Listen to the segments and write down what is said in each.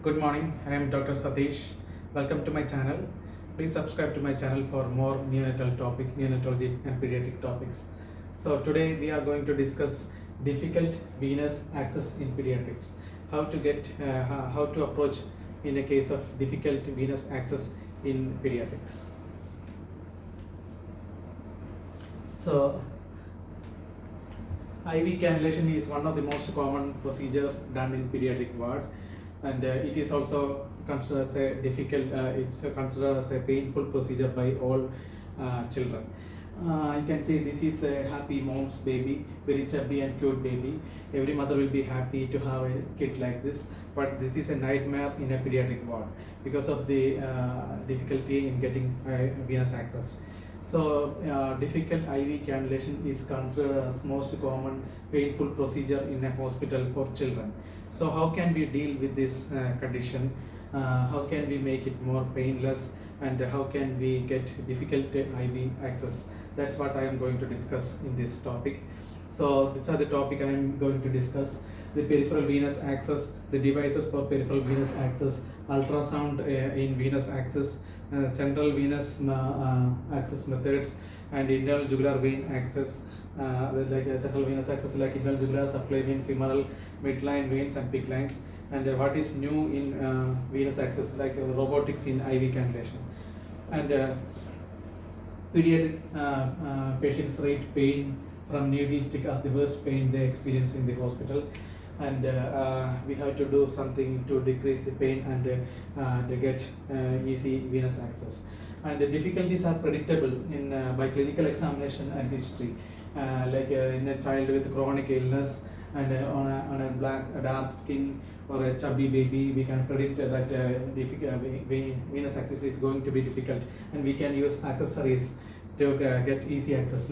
Good morning, I am Dr. Satish. Welcome to my channel. Please subscribe to my channel for more neonatal topic, neonatology and pediatric topics. So today we are going to discuss difficult venous access in pediatrics. How to approach in a case of difficult venous access in pediatrics. So IV cannulation is one of the most common procedure done in pediatric ward, and it is also considered as a difficult. It's considered as a painful procedure by all children. You can see this is a happy mom's baby, very chubby and cute baby. Every mother will be happy to have a kid like this, but this is a nightmare in a pediatric ward because of the difficulty in getting venous access. So difficult IV cannulation is considered as most common painful procedure in a hospital for children. So how can we deal with this condition? How can we make it more painless, and how can we get difficult IV access? That's what I am going to discuss in this topic. So these are the topic I am going to discuss: the peripheral venous access, the devices for peripheral venous access, ultrasound in venous access, central venous access methods, and internal jugular vein access, like central venous access like internal jugular, subclavian, femoral, midline veins and PICC lines, and what is new in venous access like robotics in IV cannulation. And pediatric patients rate pain from needle stick as the worst pain they experience in the hospital, and we have to do something to decrease the pain and to get easy venous access. And the difficulties are predictable in by clinical examination and history, in a child with chronic illness and on a dark skin or a chubby baby, we can predict that venous access is going to be difficult, and we can use accessories to get easy access.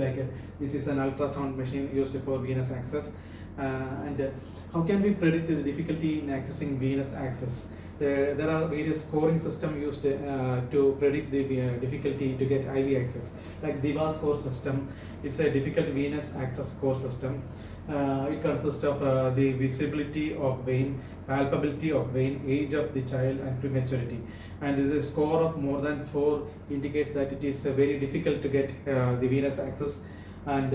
This is an ultrasound machine used for venous access. And how can we predict the difficulty in accessing venous access? There are various scoring systems used to predict the difficulty to get IV access, like DIVA score system. It's a difficult venous access score system. It consists of the visibility of vein, palpability of vein, age of the child, and prematurity. And the score of more than 4 indicates that it is very difficult to get the venous access. And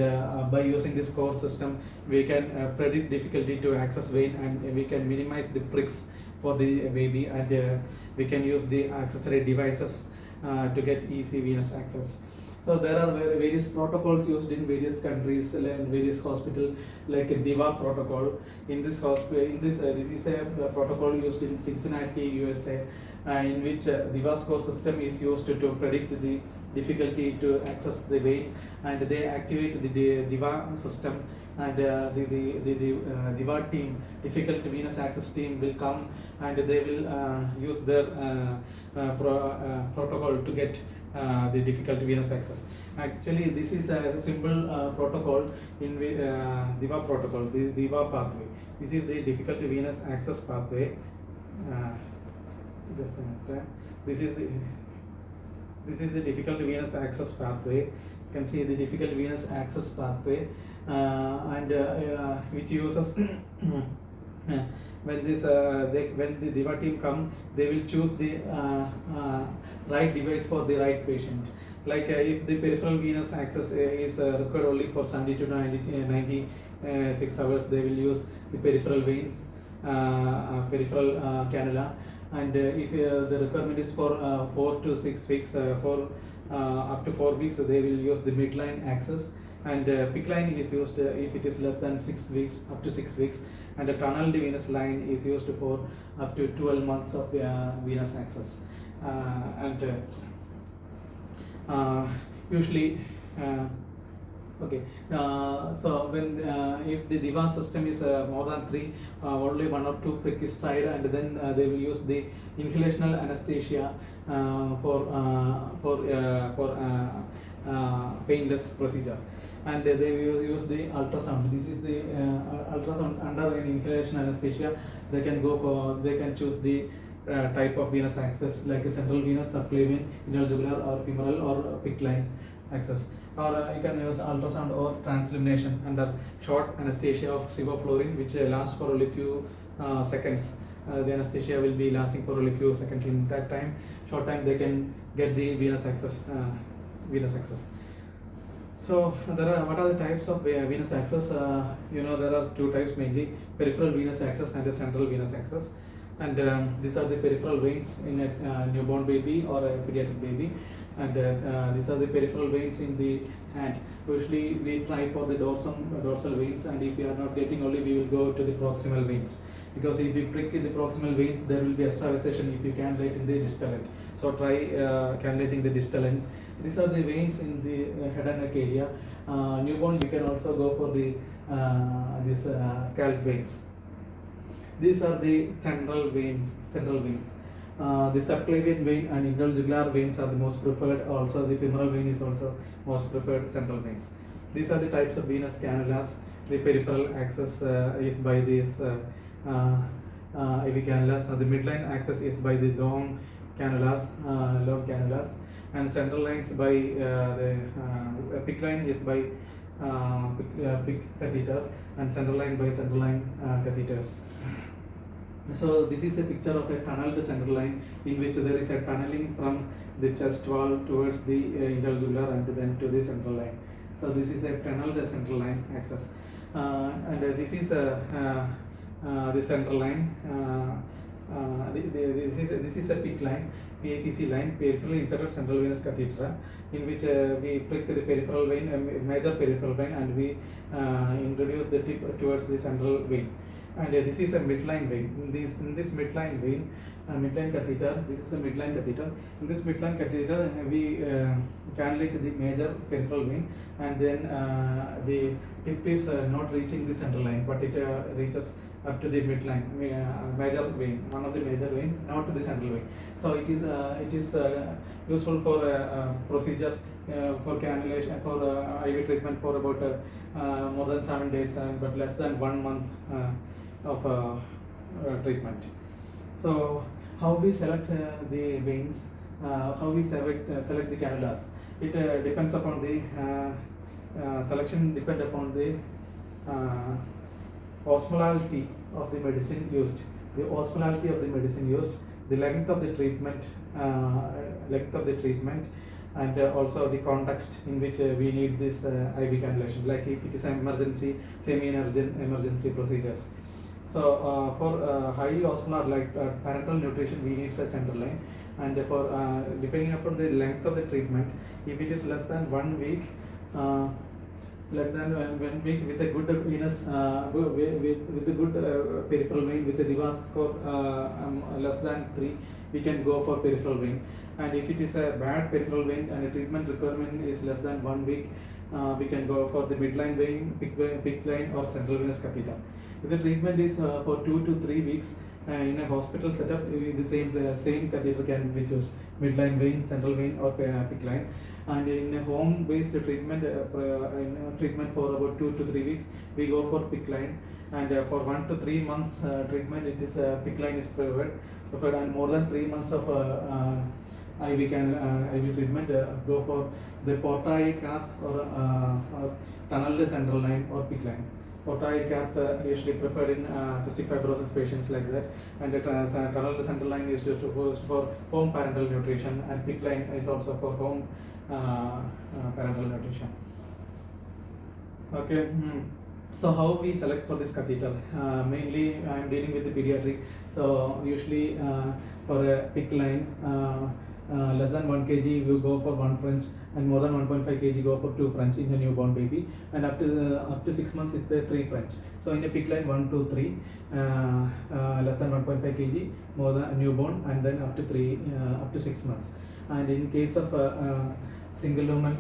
by using this score system, we can predict difficulty to access vein, and we can minimize the pricks for the baby, and we can use the accessory devices to get easy venous access. So there are various protocols used in various countries and various hospitals, like a DIVA protocol. In this hospital, this is a protocol used in Cincinnati, USA, in which DIVA score system is used to predict the difficulty to access the vein, and they activate the DIVA system, and the DIVA team, difficult venous access team, will come, and they will use their protocol to get the difficult venous access. Actually, this is a simple protocol in DIVA protocol, the DIVA pathway. This is the difficult venous access pathway. Just a minute. This is the difficult venous access pathway. You can see the difficult venous access pathway, and which uses when the DIVA team come, they will choose the right device for the right patient. If the peripheral venous access is required only for 70 to 96 hours, they will use the peripheral veins, peripheral cannula. And if the requirement is for 4 to 6 weeks, up to 4 weeks, they will use the midline access, and PICC line is used if it is less than 6 weeks, up to 6 weeks, and a tunneled venous line is used for up to 12 months of venous access. Usually okay, so when if the DIVA system is more than 3, only 1 or 2 prick is tried, and then they will use the inhalational anesthesia for painless procedure, and they will use the ultrasound. This is the ultrasound under an inhalation anesthesia. They can choose the type of venous access, like a central venous, subclavian, internal jugular, or femoral, or PICC line access. Or you can use ultrasound or transillumination under short anesthesia of sevoflurane, which lasts for only few seconds, the anesthesia will be lasting for only few seconds. In that time, short time, they can get the venous access. Venous access. So there are, what are the types of venous access? There are two types mainly: peripheral venous access and the central venous access. And these are the peripheral veins in a newborn baby or a pediatric baby, and these are the peripheral veins in the hand. Usually we try for the dorsal veins, and if we are not getting only, we will go to the proximal veins, because if we prick in the proximal veins, there will be extravasation if you cannulate in the distal end. So try cannulating the distal end. These are the veins in the head and neck area. Newborn, we can also go for the scalp veins. These are the central veins. The subclavian vein and interjugular veins are the most preferred. Also, the femoral vein is also most preferred central veins. These are the types of venous cannulas. The peripheral access is by these IV cannulas. The midline access is by the long cannulas, and central lines by the PICC line is by PICC catheter, and central line by central line catheters. So this is a picture of a tunneled central line, in which there is a tunneling from the chest wall towards the interjugular and then to the central line. So this is a tunneled central line access, and this is the central line. This is a PICC line, PACC line, peripherally inserted central venous catheter, in which we prick the peripheral vein, major peripheral vein, and we introduce the tip towards the central vein. And this is a midline vein. In this midline vein, midline catheter, this is a midline catheter. In this midline catheter, we cannulate the major peripheral vein, and then the tip is not reaching the central line, but it reaches up to the midline, major vein, one of the major vein, not to the central vein. So it is useful for procedure for cannulation, for IV treatment for about more than 7 days, but less than 1 month of treatment. So how we select the veins, how we select the cannulas? It depends upon the selection depend upon the osmolality of the medicine used. The osmolality of the medicine used, the length of the treatment, and also the context in which we need this IV cannulation. Like if it is an emergency, semi-emergency procedures. So for highly osmolar, like parenteral nutrition, we need a central line, and for depending upon the length of the treatment, if it is less than 1 week, less than 1 week with a good venous, with a good peripheral vein with a Rivas score less than 3, we can go for peripheral vein. And if it is a bad peripheral vein and the treatment requirement is less than 1 week, we can go for the midline vein, PICC line, or central venous catheter. If the treatment is for 2 to 3 weeks in a hospital setup, the same catheter can be used: midline vein, central vein, or PICC line. And in a home-based treatment, treatment for about 2 to 3 weeks, we go for PICC line. And for 1 to 3 months treatment, it is PICC line is preferred. And more than 3 months of IV treatment, go for the Portai cath or tunneled central line or PICC line. Portai cath usually preferred in cystic fibrosis patients like that, and the tunneled central line is used for home parenteral nutrition, and PICC line is also for home parenteral nutrition. Okay. So how we select for this catheter? Mainly I am dealing with the pediatric. So usually for a PICC line, less than 1 kg we go for 1 French, and more than 1.5 kg go for 2 French in a newborn baby, and up to 6 months it's a 3 French. So in a PICC line 1 to 3, less than 1.5 kg, more than a newborn, and then up to 3, up to 6 months. And in case of single lumen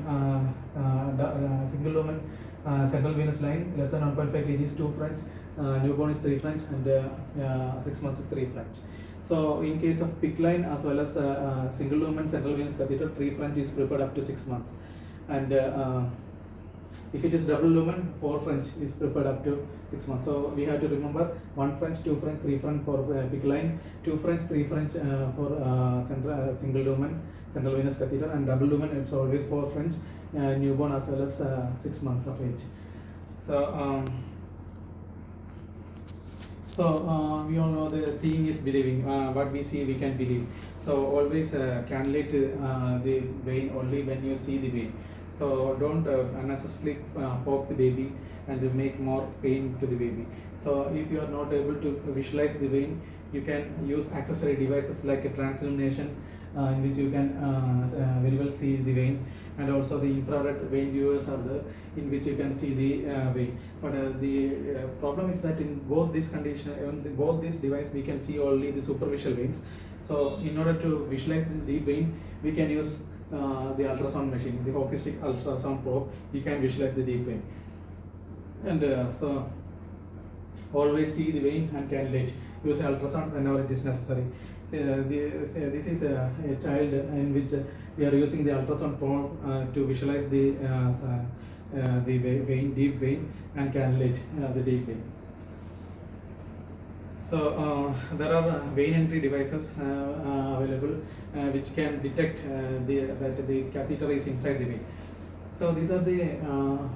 central venous line, less than 1.5 kg is 2 French, newborn is 3 French, and 6 months is 3 French. So in case of PICC line as well as single lumen central venous catheter, 3 French is preferred up to 6 months. And if it is double lumen, 4 French is preferred up to 6 months. So we have to remember 1 French, 2 French, 3 French for PICC line, 2 French, 3 French for single lumen central venous catheter, and double lumen it's always 4 French, newborn as well as 6 months of age. So So we all know the seeing is believing. What we see, we can believe. So always cannulate the vein only when you see the vein. So don't unnecessarily poke the baby and make more pain to the baby. So if you are not able to visualize the vein, you can use accessory devices like a transillumination, in which you can very well see the vein, and also the infrared vein viewers are there, in which you can see the vein. But the problem is that in both these condition, in both these devices, we can see only the superficial veins. So in order to visualize the deep vein, we can use the ultrasound machine, the hockey stick ultrasound probe. You can visualize the deep vein, and so always see the vein and cannulate. Use ultrasound whenever it is necessary. This is a child in which we are using the ultrasound probe to visualize the vein, deep vein, and cannulate the deep vein. So there are vein entry devices available which can detect that the catheter is inside the vein. So these are the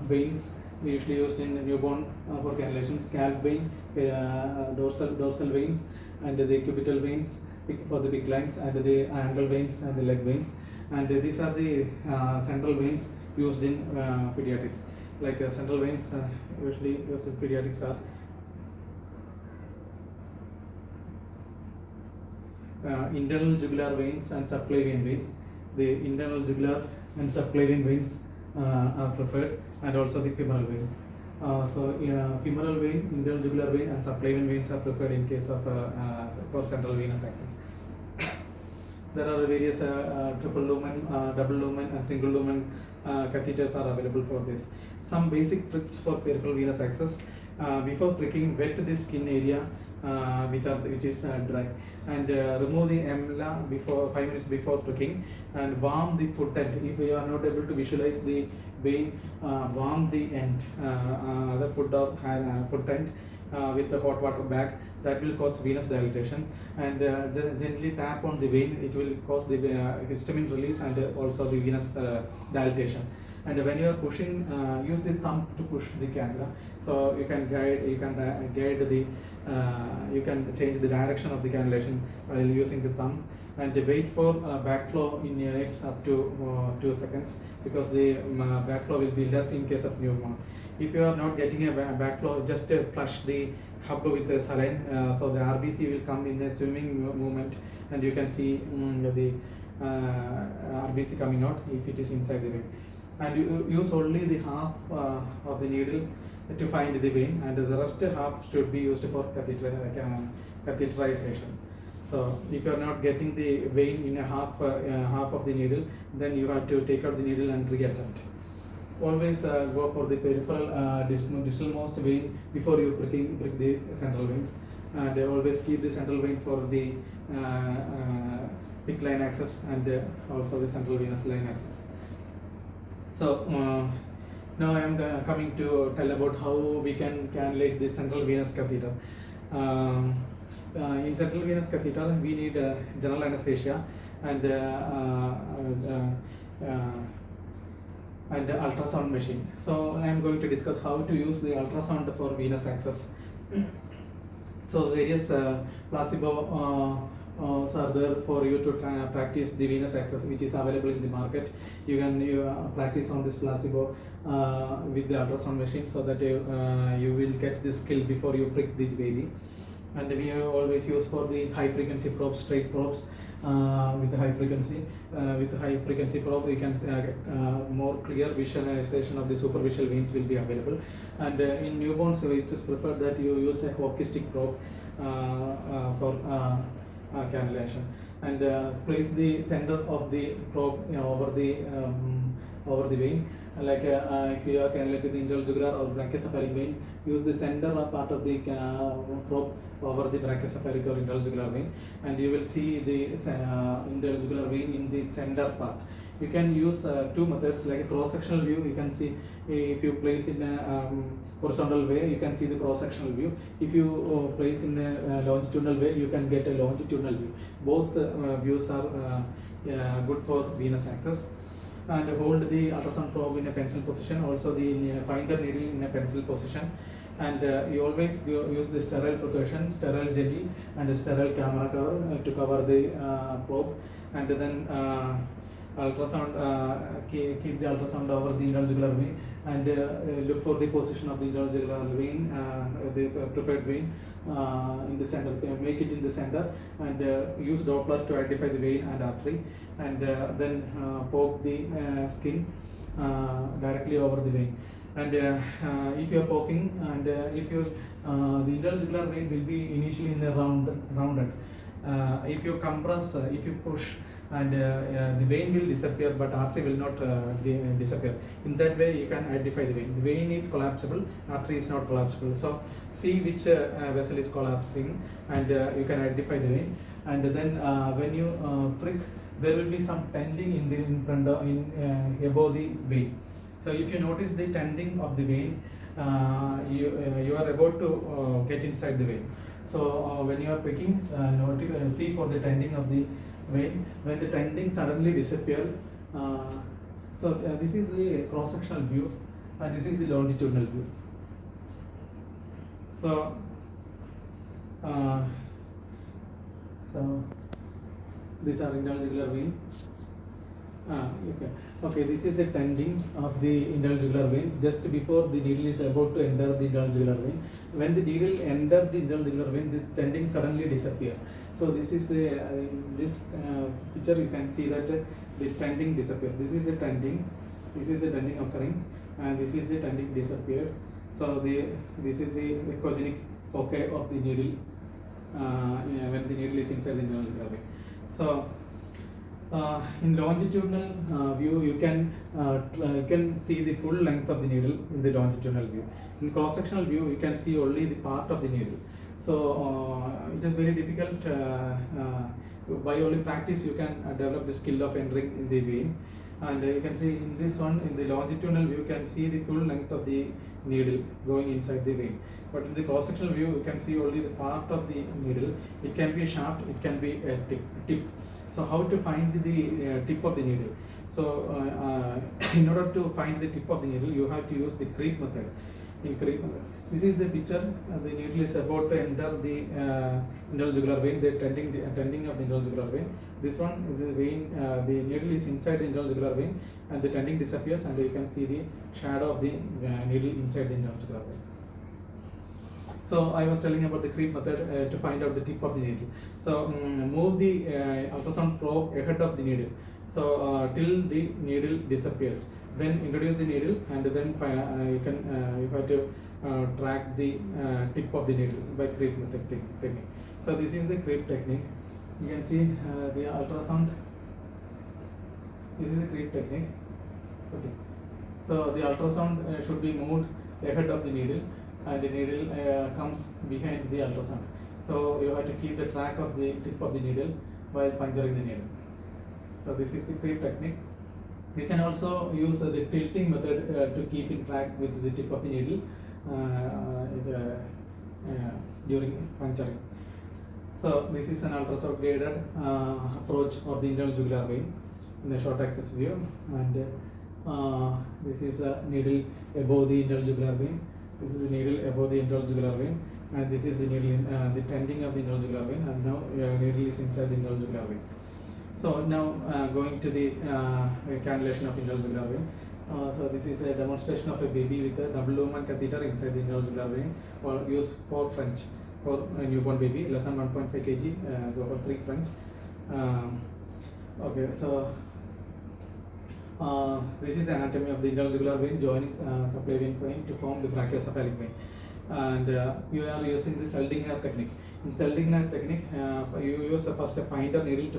veins we usually used in newborn for cannulation: scalp vein, dorsal veins, and the cubital veins for the big lungs, and the ankle veins and the leg veins. And these are the central veins used in pediatrics. Like central veins usually used in pediatrics are internal jugular veins and subclavian veins. The internal jugular and subclavian veins are preferred, and also the femoral vein. Femoral vein, internal jugular vein, and subclavian veins are preferred in case of for central venous access. There are various triple lumen, double lumen, and single lumen catheters are available for this. Some basic tricks for peripheral venous access: before pricking, wet the skin area which is dry, and remove the amla before 5 minutes before pricking, and warm the foot end. If you are not able to visualize the vein, warm the end, the foot or foot end with the hot water bag. That will cause venous dilatation, and gently tap on the vein. It will cause the histamine release and also the venous dilatation. And when you are pushing, use the thumb to push the cannula. So you can guide the you can change the direction of the cannulation while using the thumb, and wait for backflow in units up to 2 seconds, because the backflow will be less in case of newborn. If you are not getting a backflow, just flush the hub with the saline, so the RBC will come in a swimming movement, and you can see the RBC coming out if it is inside the vein. And you use only the half of the needle to find the vein, and the rest half should be used for catheterization. So if you are not getting the vein in a half of the needle, then you have to take out the needle and reattempt. Always go for the peripheral distalmost vein before you prick the central veins, and always keep the central vein for the PICC line access and also the central venous line access. So now I am coming to tell about how we can cannulate the central venous catheter. In central venous catheter, we need general anesthesia and ultrasound machine. So I am going to discuss how to use the ultrasound for venous access. So various placebo are there for you to practice the venous access, which is available in the market. You can practice on this placebo with the ultrasound machine, so that you will get the skill before you prick the baby. And we always use for the high frequency probes, straight probes. With the high frequency probe, you can more clear visualization of the superficial veins will be available. And in newborns, it is preferred that you use a hockey stick probe for cannulation, and place the center of the probe over the vein. Like if you are cannulating the internal jugular or brachiocephalic vein, use the center part of the probe over the brachiocephalic or internal jugular vein, and you will see the internal jugular vein in the center part. You can use two methods, like a cross-sectional view. You can see if you place in a horizontal way, you can see the cross-sectional view. If you place in a longitudinal way, you can get a longitudinal view. Both views are good for venous access. And hold the ultrasound probe in a pencil position. Also the finder needle in a pencil position, and you always use the sterile precaution, sterile jelly and a sterile camera cover to cover the probe, and then ultrasound, keep the ultrasound over the intrajugular vein, and look for the position of the intrajugular vein, the preferred vein in the center, make it in the center, and use Doppler to identify the vein and artery, and then poke the skin directly over the vein. And if you are poking, and if you the intrajugular vein will be initially in the rounded. If you compress, if you push, and the vein will disappear, but artery will not disappear. In that way, you can identify the vein. The vein is collapsible, artery is not collapsible. So see which vessel is collapsing, and you can identify the vein. And then when you prick, there will be some tending in front of above the vein. So if you notice the tending of the vein, you are about to get inside the vein. So when you are pricking, see for the tending of the vein. When the tending suddenly disappear, this is the cross-sectional view, and this is the longitudinal view. So these are intrajugular vein. Okay, this is the tending of the intrajugular vein just before the needle is about to enter the intrajugular vein. When the needle enters the intrajugular vein, this tending suddenly disappear. So this is the in this picture you can see that the tending disappears. This is the tending occurring, and this is the tending disappeared. So this is the echogenic foci of the needle when the needle is inside the intrajugular vein. So in longitudinal view, you can see the full length of the needle in the longitudinal view. In cross-sectional view, you can see only the part of the needle. So it is very difficult. By only practice, you can develop the skill of entering in the vein. And you can see in this one, in the longitudinal view, you can see the full length of the needle going inside the vein. But in the cross-sectional view, you can see only the part of the needle. It can be a shaft, it can be a tip. So how to find the tip of the needle? So in order to find the tip of the needle, you have to use the creep method. In creep method, this is the picture. The needle is about to enter the intrajugular vein. The tending of the intrajugular vein. This one is the vein. The needle is inside the intrajugular vein, and the tending disappears, and you can see the shadow of the needle inside the intrajugular vein. So I was telling about the creep method to find out the tip of the needle. So move the ultrasound probe ahead of the needle. So till the needle disappears. Then introduce the needle, and then you have to track the tip of the needle by creep method technique. So this is the creep technique. You can see the ultrasound. This is the creep technique. Okay. So the ultrasound should be moved ahead of the needle, and the needle comes behind the ultrasound. So you have to keep the track of the tip of the needle while puncturing the needle. So this is the creep technique. You can also use the tilting method to keep in track with the tip of the needle during puncturing. So this is an ultrasound guided approach of the intrajugular vein in a short axis view, and this is a needle above the intrajugular vein. This is the needle above the intrajugular vein, and this is the needle the tending of the intrajugular vein, and now needle is inside the intrajugular vein. So now going to the cannulation of intrajugular vein. So this is a demonstration of a baby with a double lumen catheter inside the intrajugular vein, or use 4 French for a newborn baby, less than 1.5 kg, go for 3 French. Okay, so this is the anatomy of the intrajugular vein joining subclavian vein to form the brachiocephalic vein, and you are using the Seldinger technique. In Seldinger technique, you use first a finder needle to